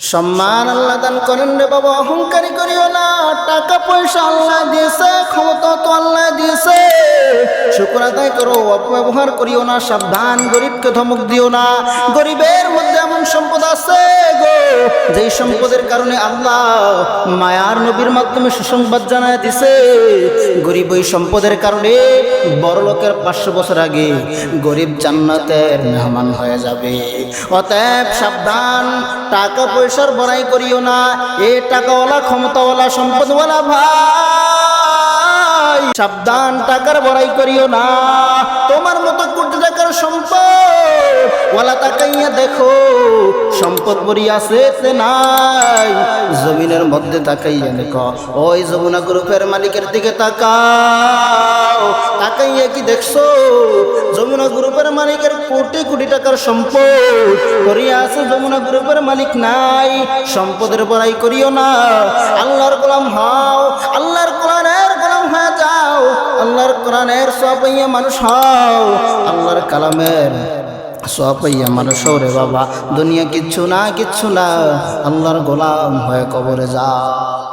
সম্মান আল্লাহ দান করেন রে বাবা, অহংকারী করিও না। টাকা পয়সা আল্লাহ দিয়েছে, ক্ষমতা তো আল্লাহ দিয়েছে, শুকর আদায় করো, অপব্যবহার করিও না। সাবধান, গরিবকে ধমক দিও না। গরিবের মধ্যে এমন সম্পদ আছে গো, যেই সম্পদের কারণে আল্লাহ মায়ার নবীর মাধ্যমে সুসংবাদ জানায় দিছে। গরিব ওই সম্পদের কারণে বড় লোকের 500 বছর আগে গরিব জান্নাতের মেহমান হয়ে যাবে। অতএব সাবধান, টাকা পয়সার বড়াই করিও না। এ টাকাওয়ালা, ক্ষমতাওয়ালা, সম্পদওয়ালা ভাই সাবধান, টাকার বড়াই করিও না। তোমার মতো কোটি টাকার সম্পদ ওয়ালা তাকাইয়া দেখো, সম্পদ বড়ি আছে নাই। জমিনের মধ্যে তাকাইয়া দেখো, ওই যমুনা গ্রুপের মালিকের দিকে তাকাও। তাকাইয়া কি দেখছো? যমুনা গ্রুপের মালিকের কোটি কোটি টাকার সম্পদ করিয়া আছে, যমুনা গ্রুপের মালিক নাই। সম্পদের বড়াই করিও না। আল্লাহর গোলাম হও, আল্লাহর কোরআনের গোলাম হয়ে যাও, আল্লাহর কোরআনের সওয়াব পাইয়া মানুষ হও, আল্লাহর কালামের সওয়াব পাইয়া মানুষ হও রে বাবা। দুনিয়া কিচ্ছু না, কিচ্ছু না। আল্লাহর গোলাম হয়ে কবরে যাও।